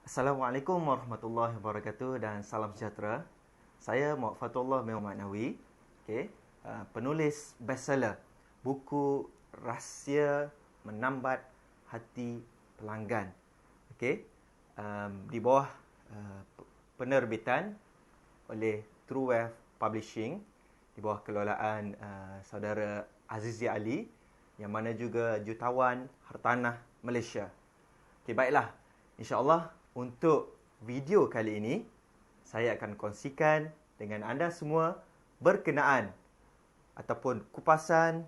Assalamualaikum warahmatullahi wabarakatuh dan salam sejahtera. Saya Muhammad Fatullah Manawi, penulis bestseller buku Rahsia Menambat Hati Pelanggan. Di bawah penerbitan oleh True Wealth Publishing di bawah kelolaan saudara Azizi Ali yang mana juga jutawan hartanah Malaysia. Baiklah. InsyaAllah untuk video kali ini saya akan kongsikan dengan anda semua berkenaan ataupun kupasan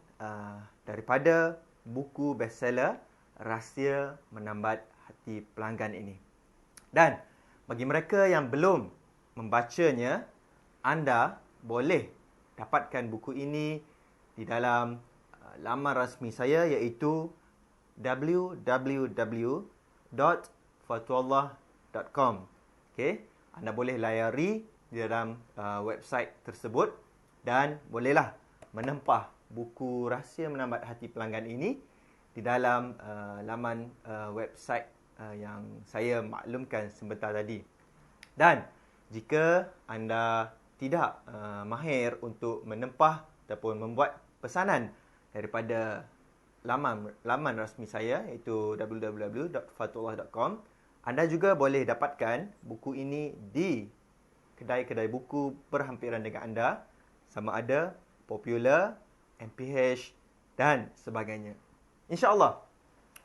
daripada buku bestseller Rahsia Menambat Hati Pelanggan ini. Dan bagi mereka yang belum membacanya, anda boleh dapatkan buku ini di dalam laman rasmi saya iaitu www.fatullah.com. Anda boleh layari di dalam website tersebut dan bolehlah menempah buku Rahsia Menambat Hati Pelanggan ini di dalam laman website yang saya maklumkan sebentar tadi. Dan jika anda tidak mahir untuk menempah ataupun membuat pesanan daripada laman rasmi saya iaitu www.fatullah.com, anda juga boleh dapatkan buku ini di kedai-kedai buku berhampiran dengan anda, sama ada Popular, MPH dan sebagainya. InsyaAllah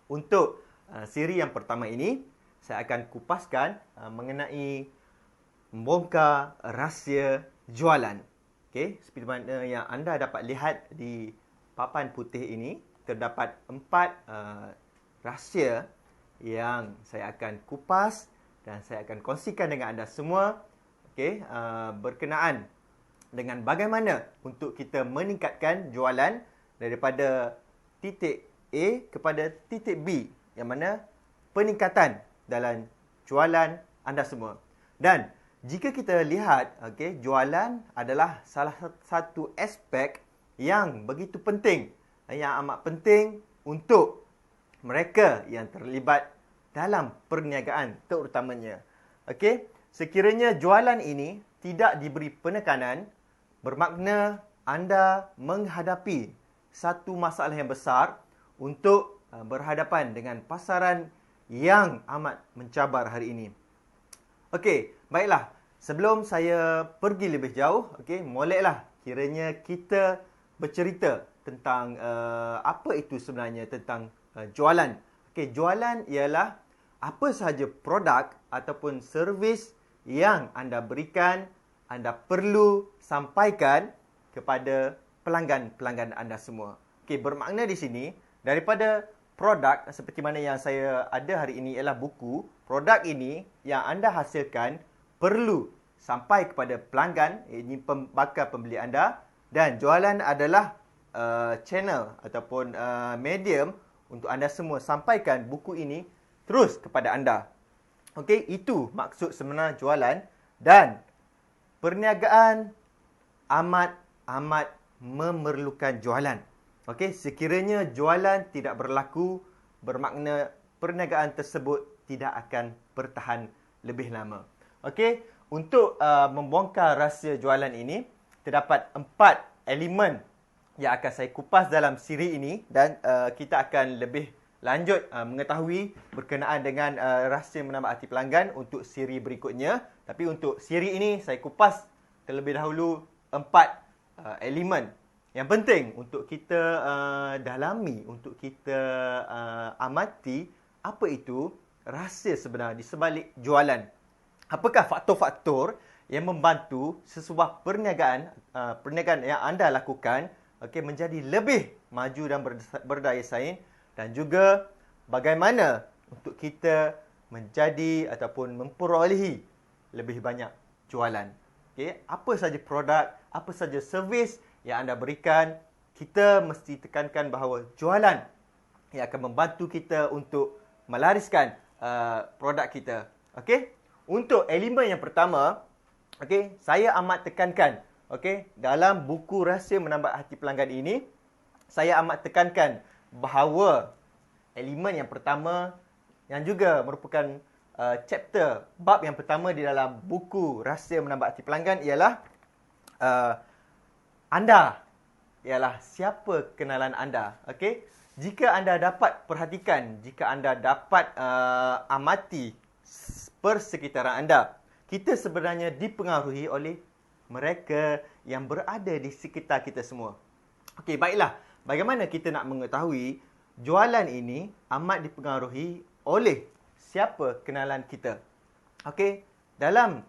untuk siri yang pertama ini saya akan kupaskan mengenai membongkar rahsia jualan. Seperti mana yang anda dapat lihat di papan putih ini, terdapat 4 rahsia yang saya akan kupas dan saya akan kongsikan dengan anda semua berkenaan dengan bagaimana untuk kita meningkatkan jualan daripada titik A kepada titik B, yang mana peningkatan dalam jualan anda semua. Dan jika kita lihat, jualan adalah salah satu aspek yang begitu penting, yang amat penting untuk mereka yang terlibat dalam perniagaan terutamanya. Sekiranya jualan ini tidak diberi penekanan, bermakna anda menghadapi satu masalah yang besar untuk berhadapan dengan pasaran yang amat mencabar hari ini. Baiklah. Sebelum saya pergi lebih jauh, moleklah kiranya kita bercerita tentang apa itu sebenarnya tentang jualan. Jualan ialah apa sahaja produk ataupun servis yang anda berikan, anda perlu sampaikan kepada pelanggan-pelanggan anda semua. Bermakna di sini daripada produk seperti mana yang saya ada hari ini ialah buku. Produk ini yang anda hasilkan perlu sampai kepada pelanggan, ini bakal pembeli anda, dan jualan adalah channel ataupun medium untuk anda semua sampaikan buku ini terus kepada anda. Itu maksud sebenar jualan, dan perniagaan amat memerlukan jualan. Sekiranya jualan tidak berlaku, bermakna perniagaan tersebut tidak akan bertahan lebih lama. Untuk membongkar rahsia jualan ini, terdapat 4 elemen yang akan saya kupas dalam siri ini, dan kita akan lebih lanjut mengetahui berkenaan dengan rahsia menambah hati pelanggan untuk siri berikutnya. Tapi untuk siri ini saya kupas terlebih dahulu 4 elemen yang penting untuk kita dalami, untuk kita amati apa itu rahsia sebenar di sebalik jualan. Apakah faktor-faktor yang membantu sesebuah perniagaan yang anda lakukan menjadi lebih maju dan berdaya saing, dan juga bagaimana untuk kita menjadi ataupun memperolehi lebih banyak jualan. Apa saja produk, apa saja servis yang anda berikan, kita mesti tekankan bahawa jualan yang akan membantu kita untuk melariskan produk kita. Untuk elemen yang pertama, saya amat tekankan dalam buku Rahsia Menambat Hati Pelanggan ini, saya amat tekankan bahawa elemen yang pertama yang juga merupakan chapter, bab yang pertama di dalam buku Rahsia Menambah Hati Pelanggan ialah anda ialah siapa kenalan anda. Okey, jika anda dapat perhatikan, jika anda dapat amati persekitaran anda, kita sebenarnya dipengaruhi oleh mereka yang berada di sekitar kita semua. Okey, baiklah. Bagaimana kita nak mengetahui jualan ini amat dipengaruhi oleh siapa kenalan kita? Okey, dalam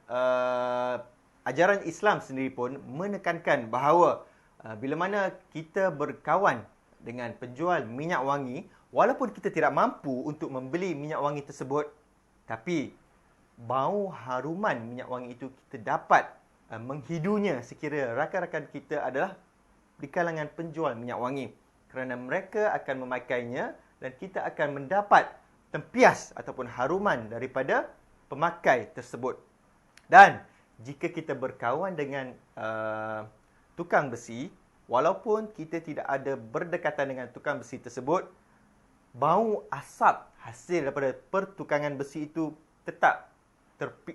ajaran Islam sendiri pun menekankan bahawa bila mana kita berkawan dengan penjual minyak wangi, walaupun kita tidak mampu untuk membeli minyak wangi tersebut, tapi bau haruman minyak wangi itu kita dapat menghidunya sekira rakan-rakan kita adalah di kalangan penjual minyak wangi. Kerana mereka akan memakainya dan kita akan mendapat tempias ataupun haruman daripada pemakai tersebut. Dan jika kita berkawan dengan tukang besi, walaupun kita tidak ada berdekatan dengan tukang besi tersebut, bau asap hasil daripada pertukangan besi itu tetap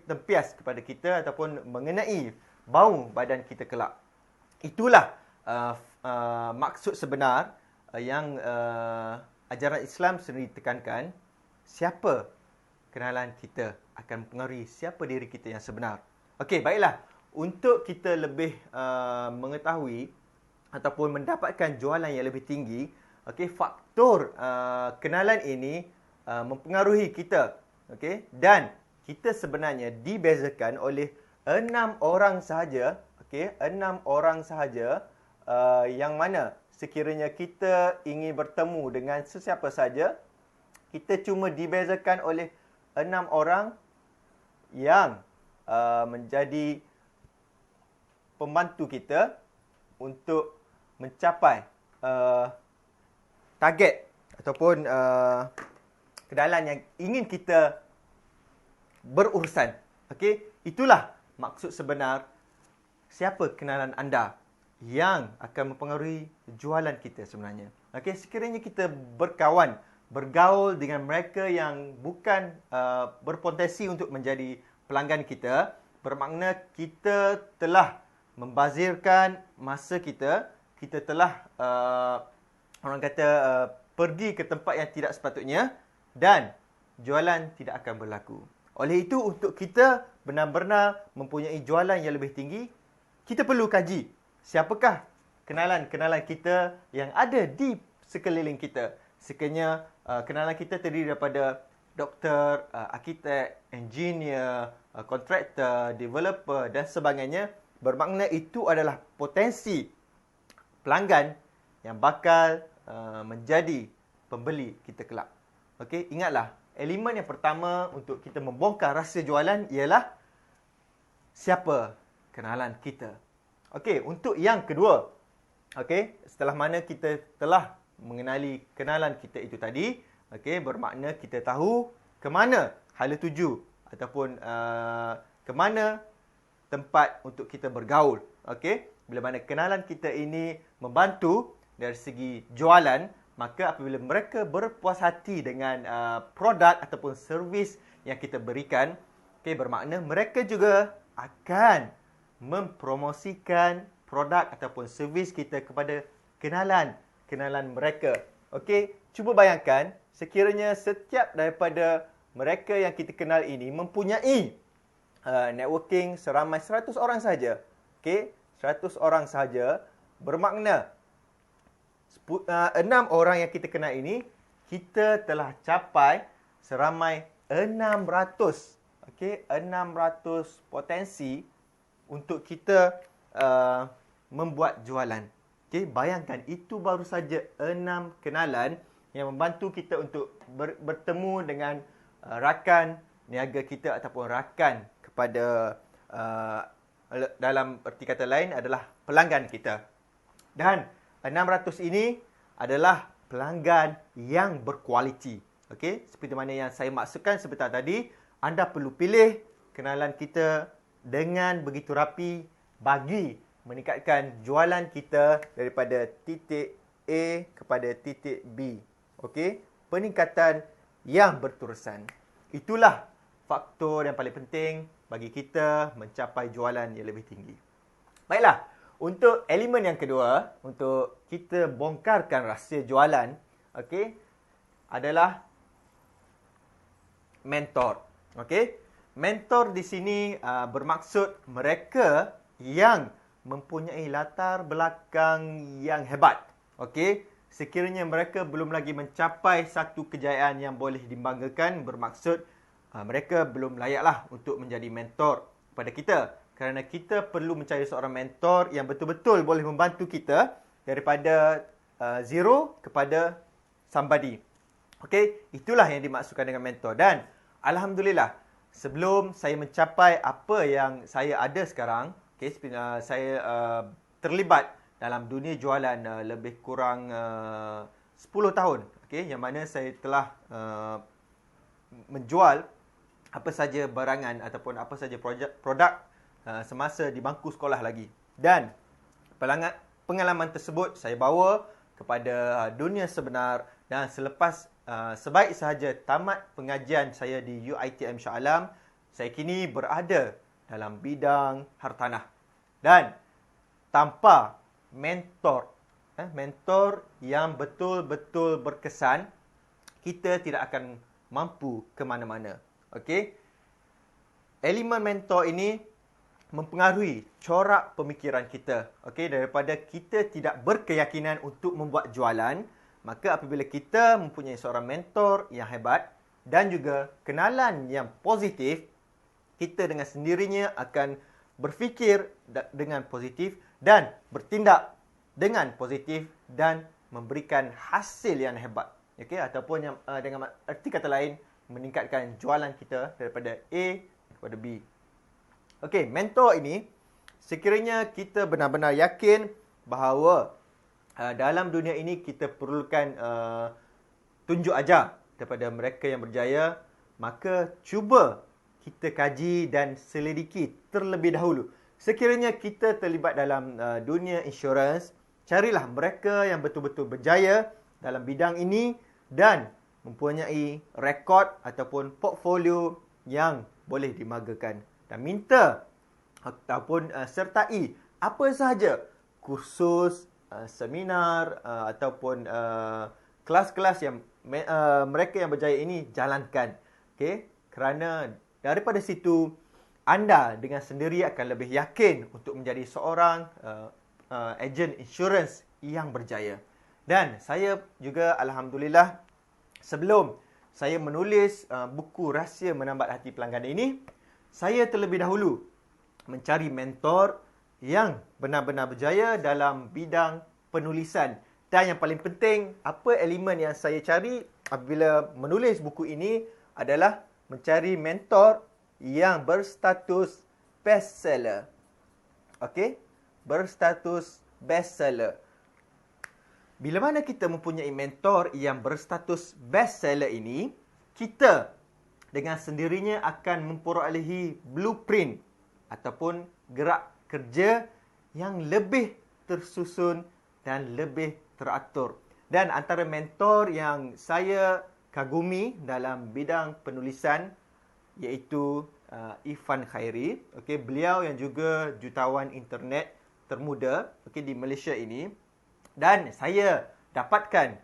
tempias kepada kita ataupun mengenai bau badan kita kelak. Itulah maksud sebenar yang ajaran Islam sendiri tekankan. Siapa kenalan kita akan mempengaruhi siapa diri kita yang sebenar. Okey, baiklah. Untuk kita lebih mengetahui ataupun mendapatkan jualan yang lebih tinggi, okey, faktor kenalan ini mempengaruhi kita. Okey, dan kita sebenarnya dibezakan oleh 6 orang sahaja, okey, 6 orang sahaja yang mana sekiranya kita ingin bertemu dengan sesiapa saja, kita cuma dibezakan oleh 6 orang yang menjadi pembantu kita untuk mencapai target ataupun kenalan yang ingin kita berurusan. Okey, itulah maksud sebenar siapa kenalan anda yang akan mempengaruhi jualan kita sebenarnya. Okey, sekiranya kita bergaul dengan mereka yang bukan berpotensi untuk menjadi pelanggan kita, bermakna kita telah membazirkan masa kita, kita telah pergi ke tempat yang tidak sepatutnya dan jualan tidak akan berlaku. Oleh itu, untuk kita benar-benar mempunyai jualan yang lebih tinggi, kita perlu kaji siapakah kenalan-kenalan kita yang ada di sekeliling kita. Sekiranya kenalan kita terdiri daripada doktor, arkitek, engineer, kontraktor, developer dan sebagainya, bermakna itu adalah potensi pelanggan yang bakal menjadi pembeli kita kelak. Okey, ingatlah, elemen yang pertama untuk kita membongkar rahsia jualan ialah siapa kenalan kita. Okey, untuk yang kedua, okey, setelah mana kita telah mengenali kenalan kita itu tadi, okey, bermakna kita tahu ke mana hala tuju ataupun ke mana tempat untuk kita bergaul. Okey, bila mana kenalan kita ini membantu dari segi jualan, maka apabila mereka berpuas hati dengan produk ataupun servis yang kita berikan, okey, bermakna mereka juga akan mempromosikan produk ataupun servis kita kepada kenalan mereka. Okey, cuba bayangkan sekiranya setiap daripada mereka yang kita kenal ini mempunyai networking seramai 100 orang saja. Okey, 100 orang saja, bermakna 6 orang yang kita kenal ini, kita telah capai seramai 600. Okey, 600 potensi untuk kita membuat jualan. Okey, bayangkan itu baru saja 6 kenalan yang membantu kita untuk bertemu dengan rakan niaga kita ataupun rakan kepada dalam erti kata lain adalah pelanggan kita. Dan 600 ini adalah pelanggan yang berkualiti. Okey, seperti mana yang saya maksudkan sebentar tadi, anda perlu pilih kenalan kita dengan begitu rapi bagi meningkatkan jualan kita daripada titik A kepada titik B. Okey, peningkatan yang berterusan. Itulah faktor yang paling penting bagi kita mencapai jualan yang lebih tinggi. Baiklah, untuk elemen yang kedua, untuk kita bongkarkan rahsia jualan, okey, adalah mentor. Okey, mentor di sini bermaksud mereka yang mempunyai latar belakang yang hebat. Okey, sekiranya mereka belum lagi mencapai satu kejayaan yang boleh dibanggakan, bermaksud mereka belum layaklah untuk menjadi mentor kepada kita. Kerana kita perlu mencari seorang mentor yang betul-betul boleh membantu kita daripada zero kepada somebody. Okey, itulah yang dimaksudkan dengan mentor. Dan alhamdulillah, sebelum saya mencapai apa yang saya ada sekarang, okay, saya terlibat dalam dunia jualan lebih kurang 10 tahun. Okay, yang mana saya telah menjual apa saja barangan ataupun apa saja produk semasa di bangku sekolah lagi. Dan pengalaman tersebut saya bawa kepada dunia sebenar, dan selepas sebaik sahaja tamat pengajian saya di UiTM Shah Alam, saya kini berada dalam bidang hartanah. Dan tanpa mentor yang betul-betul berkesan, kita tidak akan mampu ke mana-mana. Okey? Elemen mentor ini mempengaruhi corak pemikiran kita. Okey, daripada kita tidak berkeyakinan untuk membuat jualan, maka apabila kita mempunyai seorang mentor yang hebat dan juga kenalan yang positif, kita dengan sendirinya akan berfikir dengan positif dan bertindak dengan positif dan memberikan hasil yang hebat. Okey, ataupun yang dengan arti kata lain, meningkatkan jualan kita daripada A kepada B. Okey, mentor ini sekiranya kita benar-benar yakin bahawa dalam dunia ini kita perlukan tunjuk ajar daripada mereka yang berjaya, maka cuba kita kaji dan selidiki terlebih dahulu. Sekiranya kita terlibat dalam dunia insurans, carilah mereka yang betul-betul berjaya dalam bidang ini dan mempunyai rekod ataupun portfolio yang boleh dibanggakan. Dan minta ataupun sertai apa sahaja kursus, seminar ataupun kelas-kelas yang mereka yang berjaya ini jalankan. Okey, kerana daripada situ anda dengan sendiri akan lebih yakin untuk menjadi seorang ejen insurans yang berjaya. Dan saya juga alhamdulillah, sebelum saya menulis buku Rahsia Menambat Hati Pelanggan ini, saya terlebih dahulu mencari mentor yang benar-benar berjaya dalam bidang penulisan. Dan yang paling penting, apa elemen yang saya cari apabila menulis buku ini adalah mencari mentor yang berstatus bestseller. Okey? Berstatus bestseller. Bila mana kita mempunyai mentor yang berstatus bestseller ini, kita dengan sendirinya akan memperolehi blueprint ataupun gerak kerja yang lebih tersusun dan lebih teratur. Dan antara mentor yang saya kagumi dalam bidang penulisan iaitu Irfan Khairi. Okey, beliau yang juga jutawan internet termuda di Malaysia ini. Dan saya dapatkan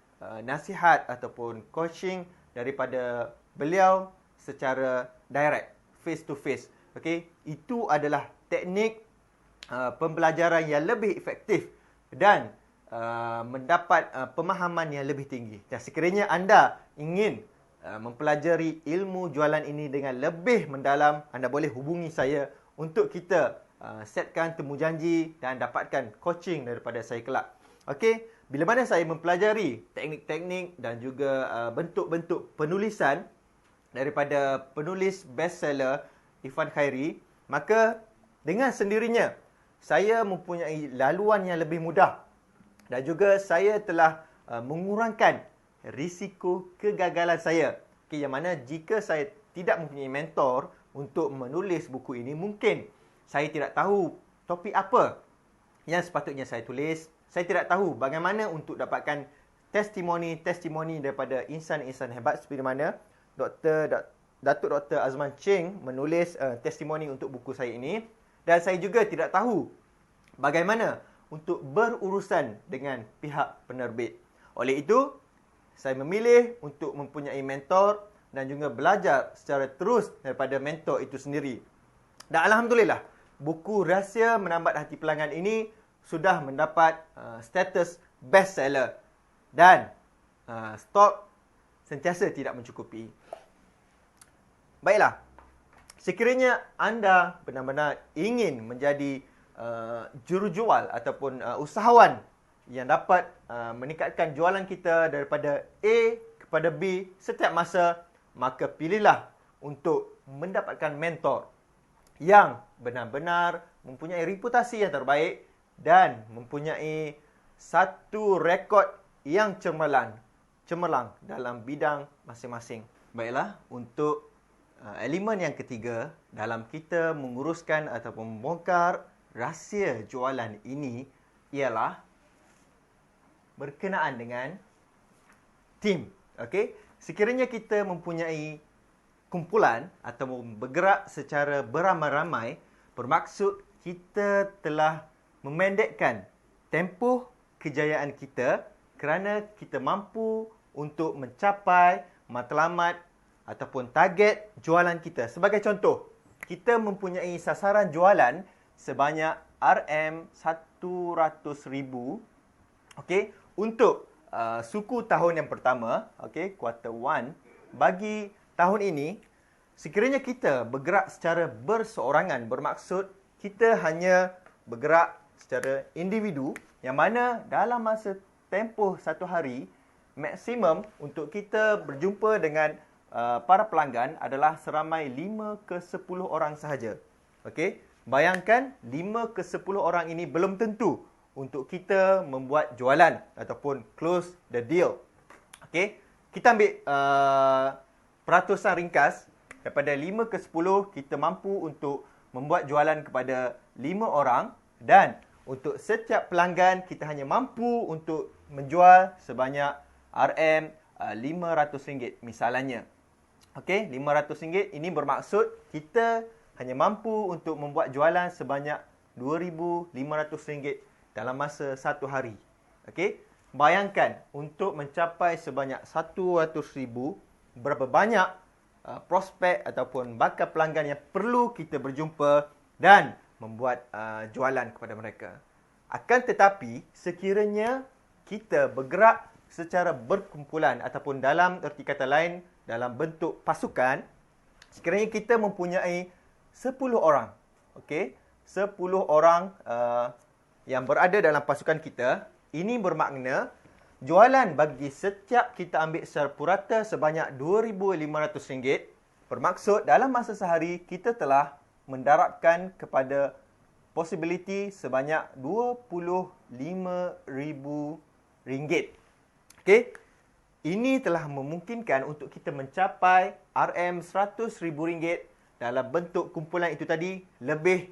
nasihat ataupun coaching daripada beliau secara direct, face to face. Okey, itu adalah teknik pembelajaran yang lebih efektif dan mendapat pemahaman yang lebih tinggi. Dan sekiranya anda ingin mempelajari ilmu jualan ini dengan lebih mendalam, anda boleh hubungi saya untuk kita setkan temu janji dan dapatkan coaching daripada saya kelak. Okey, bila mana saya mempelajari teknik-teknik dan juga bentuk-bentuk penulisan daripada penulis bestseller Irfan Khairi, maka dengan sendirinya saya mempunyai laluan yang lebih mudah dan juga saya telah mengurangkan risiko kegagalan saya. Okay, yang mana jika saya tidak mempunyai mentor untuk menulis buku ini, mungkin saya tidak tahu topik apa yang sepatutnya saya tulis. Saya tidak tahu bagaimana untuk dapatkan testimoni daripada insan-insan hebat seperti mana Dr. Datuk Dr. Azman Cheng menulis testimoni untuk buku saya ini, dan saya juga tidak tahu bagaimana untuk berurusan dengan pihak penerbit. Oleh itu, saya memilih untuk mempunyai mentor dan juga belajar secara terus daripada mentor itu sendiri. Dan alhamdulillah, buku Rahsia Menambat Hati Pelanggan ini sudah mendapat status bestseller dan stok sentiasa tidak mencukupi. Baiklah, sekiranya anda benar-benar ingin menjadi jurujual ataupun usahawan yang dapat meningkatkan jualan kita daripada A kepada B setiap masa, maka pilihlah untuk mendapatkan mentor yang benar-benar mempunyai reputasi yang terbaik dan mempunyai satu rekod yang cemerlang dalam bidang masing-masing. Baiklah, untuk elemen yang ketiga dalam kita menguruskan ataupun membongkar rahsia jualan ini ialah berkenaan dengan tim. Okey, sekiranya kita mempunyai kumpulan atau bergerak secara beramai-ramai, bermaksud kita telah memendekkan tempoh kejayaan kita kerana kita mampu untuk mencapai matlamat ataupun target jualan kita. Sebagai contoh, kita mempunyai sasaran jualan sebanyak RM100,000, okey, untuk suku tahun yang pertama, okey, quarter 1 bagi tahun ini. Sekiranya kita bergerak secara berseorangan, bermaksud kita hanya bergerak secara individu, yang mana dalam masa tempoh satu hari, maksimum untuk kita berjumpa dengan para pelanggan adalah seramai 5 ke 10 orang sahaja. Okey, bayangkan 5 ke 10 orang ini belum tentu untuk kita membuat jualan ataupun close the deal. Okey, kita ambil peratusan ringkas daripada 5 ke 10 kita mampu untuk membuat jualan kepada 5 orang, dan untuk setiap pelanggan kita hanya mampu untuk menjual sebanyak RM500 misalnya. Okey, RM500 ini bermaksud kita hanya mampu untuk membuat jualan sebanyak RM2,500 dalam masa satu hari. Okey, bayangkan untuk mencapai sebanyak RM100,000, berapa banyak prospek ataupun bakal pelanggan yang perlu kita berjumpa dan membuat jualan kepada mereka. Akan tetapi, sekiranya kita bergerak secara berkumpulan ataupun dalam erti kata lain dalam bentuk pasukan, sekiranya kita mempunyai 10 orang, okey, 10 orang yang berada dalam pasukan kita, ini bermakna jualan bagi setiap kita ambil secara purata sebanyak RM2,500, bermaksud dalam masa sehari kita telah mendarabkan kepada possibility sebanyak RM25,000. Okey, ini telah memungkinkan untuk kita mencapai RM100,000 dalam bentuk kumpulan itu tadi lebih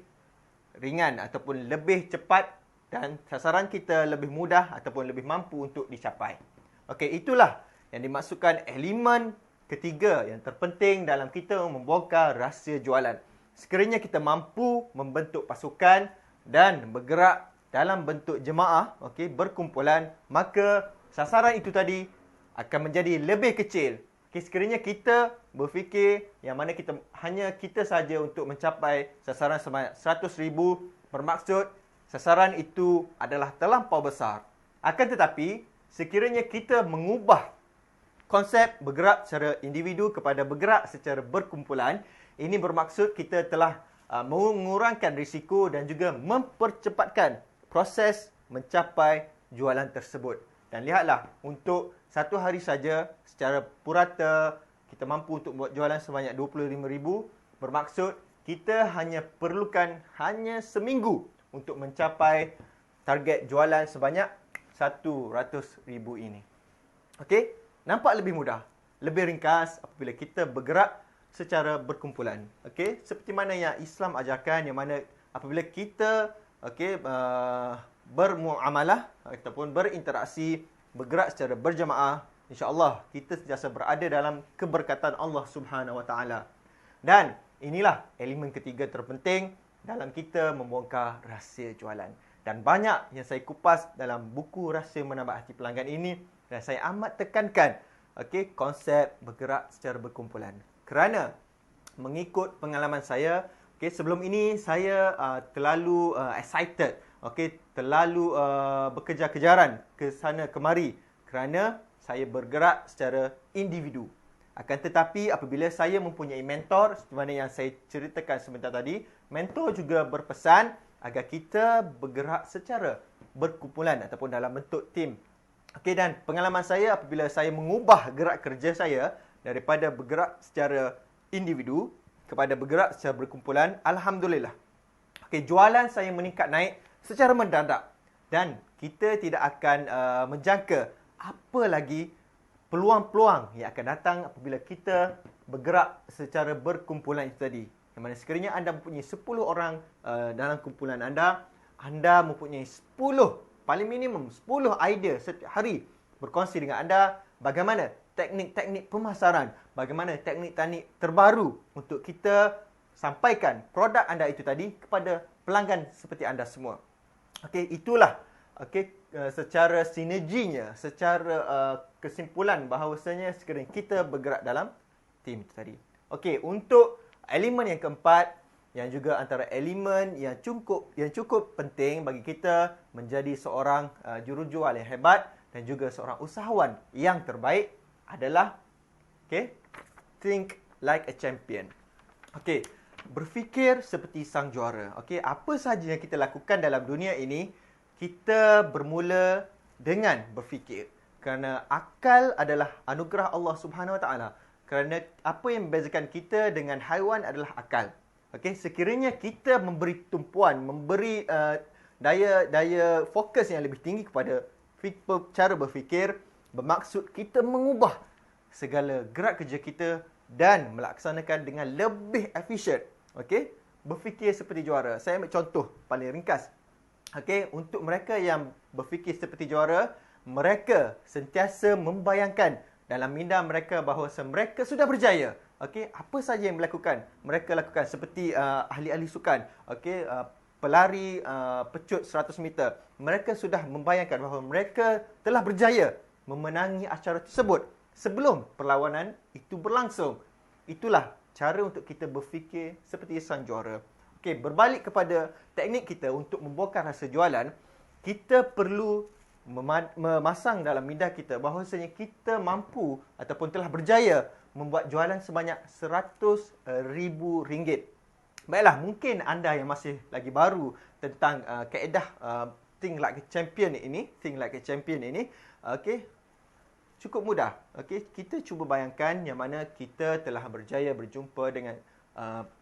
ringan ataupun lebih cepat, dan sasaran kita lebih mudah ataupun lebih mampu untuk dicapai. Okey, itulah yang dimaksudkan elemen ketiga yang terpenting dalam kita membongkar rahsia jualan. Sekiranya kita mampu membentuk pasukan dan bergerak dalam bentuk jemaah, okey, berkumpulan, maka sasaran itu tadi akan menjadi lebih kecil. Okay, sekiranya kita berfikir yang mana kita saja untuk mencapai sasaran sebanyak 100,000, bermaksud sasaran itu adalah terlampau besar. Akan tetapi, sekiranya kita mengubah konsep bergerak secara individu kepada bergerak secara berkumpulan, ini bermaksud kita telah mengurangkan risiko dan juga mempercepatkan proses mencapai jualan tersebut. Dan lihatlah, untuk satu hari saja secara purata kita mampu untuk buat jualan sebanyak 25,000, bermaksud kita hanya perlukan hanya seminggu untuk mencapai target jualan sebanyak 100,000 ini. Okey, nampak lebih mudah, lebih ringkas apabila kita bergerak secara berkumpulan. Okey, seperti mana yang Islam ajarkan, yang mana apabila kita bermuamalah ataupun berinteraksi, bergerak secara berjemaah, insya-Allah kita sentiasa berada dalam keberkatan Allah Subhanahu Wa Taala. Dan inilah elemen ketiga terpenting dalam kita membongkar rahsia jualan. Dan banyak yang saya kupas dalam buku Rahsia Menambah Hati Pelanggan ini, dan saya amat tekankan konsep bergerak secara berkumpulan. Kerana mengikut pengalaman saya, sebelum ini saya terlalu excited, terlalu berkejar-kejaran ke sana kemari kerana saya bergerak secara individu. Akan tetapi apabila saya mempunyai mentor, seperti mana yang saya ceritakan sebentar tadi, mentor juga berpesan agar kita bergerak secara berkumpulan ataupun dalam bentuk tim. Dan pengalaman saya apabila saya mengubah gerak kerja saya daripada bergerak secara individu kepada bergerak secara berkumpulan, alhamdulillah. Jualan saya meningkat naik secara mendadak dan kita tidak akan menjangka apa lagi peluang-peluang yang akan datang apabila kita bergerak secara berkumpulan itu tadi. Yang mana sekiranya anda mempunyai 10 orang dalam kumpulan anda mempunyai 10, paling minimum 10 idea setiap hari berkongsi dengan anda bagaimana teknik-teknik pemasaran, bagaimana teknik-teknik terbaru untuk kita sampaikan produk anda itu tadi kepada pelanggan seperti anda semua. Itulah secara sinerginya, secara kesimpulan bahawasanya sekiranya kita bergerak dalam tim itu tadi. Untuk elemen yang keempat, yang juga antara elemen yang cukup penting bagi kita menjadi seorang jurujual yang hebat dan juga seorang usahawan yang terbaik adalah think like a champion. Berfikir seperti sang juara. Apa sahaja yang kita lakukan dalam dunia ini, kita bermula dengan berfikir. Kerana akal adalah anugerah Allah Subhanahu Wa Taala. Kerana apa yang membezakan kita dengan haiwan adalah akal. Sekiranya kita memberi tumpuan, memberi daya fokus yang lebih tinggi kepada cara berfikir, bermaksud kita mengubah segala gerak kerja kita dan melaksanakan dengan lebih efisien. Berfikir seperti juara. Saya ambil contoh paling ringkas. Untuk mereka yang berfikir seperti juara, mereka sentiasa membayangkan dalam minda mereka bahawa mereka sudah berjaya. Apa saja yang dilakukan? Mereka lakukan seperti ahli-ahli sukan, pelari pecut 100 meter. Mereka sudah membayangkan bahawa mereka telah berjaya memenangi acara tersebut sebelum perlawanan itu berlangsung. Itulah cara untuk kita berfikir seperti sang juara. Berbalik kepada teknik kita untuk membongkar rahsia jualan, kita perlu memasang dalam minda kita bahawasanya kita mampu ataupun telah berjaya membuat jualan sebanyak RM100,000. Baiklah, mungkin anda yang masih lagi baru tentang kaedah think like a champion ini, cukup mudah. Kita cuba bayangkan yang mana kita telah berjaya berjumpa dengan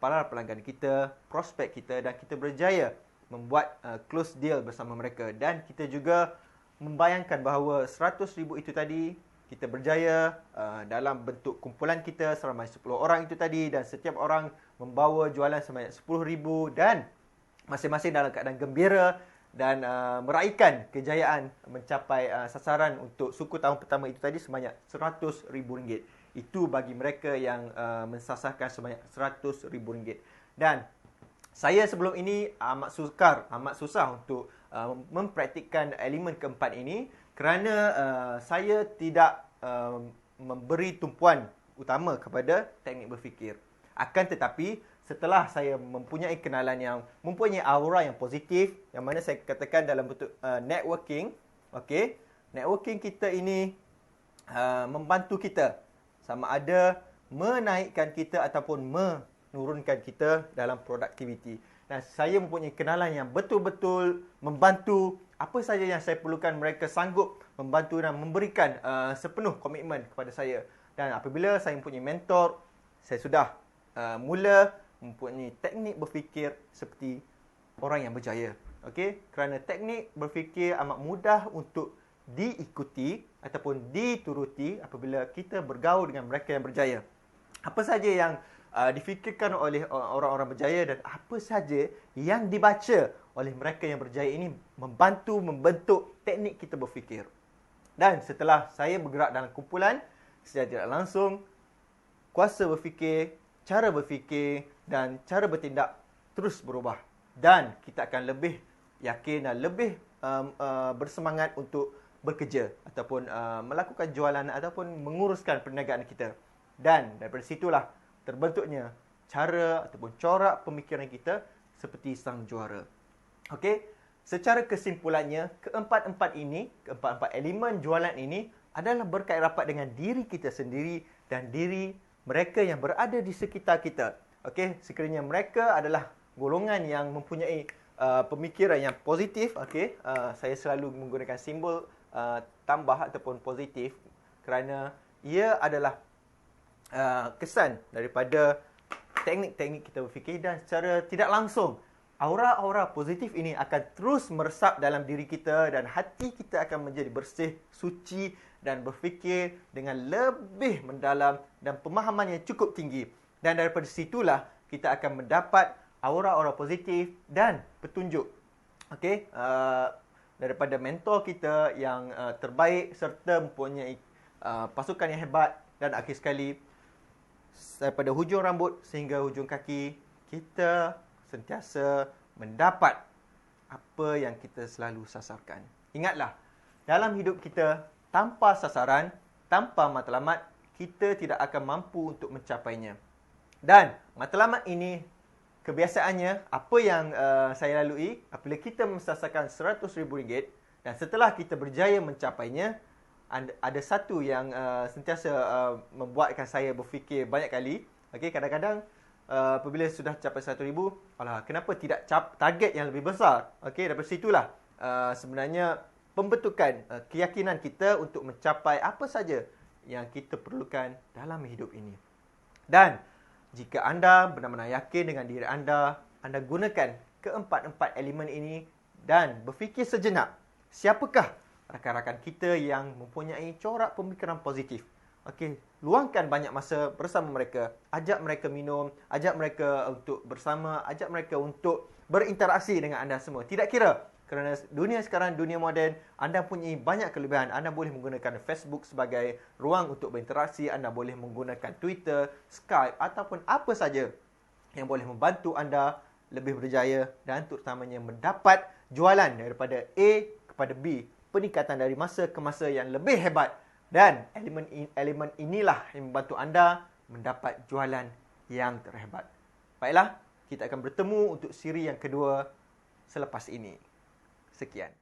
para pelanggan kita, prospek kita, dan kita berjaya membuat close deal bersama mereka. Dan kita juga membayangkan bahawa 100,000 itu tadi kita berjaya dalam bentuk kumpulan kita seramai 10 orang itu tadi, dan setiap orang membawa jualan sebanyak 10,000 dan masing-masing dalam keadaan gembira dan meraihkan kejayaan mencapai sasaran untuk suku tahun pertama itu tadi sebanyak RM100,000. Itu bagi mereka yang mensasarkan sebanyak RM100,000. Dan saya sebelum ini amat susah untuk mempraktikkan elemen keempat ini kerana saya tidak memberi tumpuan utama kepada teknik berfikir. Akan tetapi setelah saya mempunyai kenalan yang mempunyai aura yang positif, yang mana saya katakan dalam bentuk networking, networking kita ini membantu kita sama ada menaikkan kita ataupun menurunkan kita dalam produktiviti. Dan saya mempunyai kenalan yang betul-betul membantu apa saja yang saya perlukan, mereka sanggup membantu dan memberikan sepenuh komitmen kepada saya. Dan apabila saya mempunyai mentor, saya sudah mula mempunyai teknik berfikir seperti orang yang berjaya. Kerana teknik berfikir amat mudah untuk diikuti ataupun dituruti apabila kita bergaul dengan mereka yang berjaya. Apa saja yang difikirkan oleh orang-orang berjaya dan apa saja yang dibaca oleh mereka yang berjaya ini membantu membentuk teknik kita berfikir. Dan setelah saya bergerak dalam kumpulan, secara tidak langsung, kuasa berfikir, cara berfikir dan cara bertindak terus berubah. Dan kita akan lebih yakin dan lebih bersemangat untuk bekerja ataupun melakukan jualan ataupun menguruskan perniagaan kita. Dan daripada situlah terbentuknya cara ataupun corak pemikiran kita seperti sang juara. Okey, secara kesimpulannya, keempat-empat elemen jualan ini adalah berkait rapat dengan diri kita sendiri dan diri mereka yang berada di sekitar kita. Okey, sekiranya mereka adalah golongan yang mempunyai pemikiran yang positif, okey, saya selalu menggunakan simbol tambah ataupun positif kerana ia adalah kesan daripada teknik-teknik kita berfikir dan secara tidak langsung aura-aura positif ini akan terus meresap dalam diri kita dan hati kita akan menjadi bersih, suci dan berfikir dengan lebih mendalam dan pemahaman yang cukup tinggi. Dan daripada situlah kita akan mendapat aura-aura positif dan petunjuk. Okey, daripada mentor kita yang terbaik serta mempunyai pasukan yang hebat dan akhir sekali daripada hujung rambut sehingga hujung kaki, kita sentiasa mendapat apa yang kita selalu sasarkan. Ingatlah, dalam hidup kita, tanpa sasaran, tanpa matlamat, kita tidak akan mampu untuk mencapainya. Dan matlamat ini, kebiasaannya, apa yang saya lalui, apabila kita mensasarkan RM100,000 dan setelah kita berjaya mencapainya, ada satu yang sentiasa membuatkan saya berfikir banyak kali. Okey, kadang-kadang apabila sudah capai RM100,000, alah, kenapa tidak target yang lebih besar? Okey, daripada situlah sebenarnya pembentukan keyakinan kita untuk mencapai apa saja yang kita perlukan dalam hidup ini. Dan jika anda benar-benar yakin dengan diri anda, anda gunakan keempat-empat elemen ini dan berfikir sejenak, siapakah rakan-rakan kita yang mempunyai corak pemikiran positif. Okey, luangkan banyak masa bersama mereka, ajak mereka minum, ajak mereka untuk bersama, ajak mereka untuk berinteraksi dengan anda semua. Tidak kira, kerana dunia sekarang, dunia moden, anda punya banyak kelebihan. Anda boleh menggunakan Facebook sebagai ruang untuk berinteraksi, anda boleh menggunakan Twitter, Skype ataupun apa saja yang boleh membantu anda lebih berjaya dan terutamanya mendapat jualan daripada A kepada B. Peningkatan dari masa ke masa yang lebih hebat. Dan elemen inilah yang membantu anda mendapat jualan yang terhebat. Baiklah, kita akan bertemu untuk siri yang kedua selepas ini. Sekian.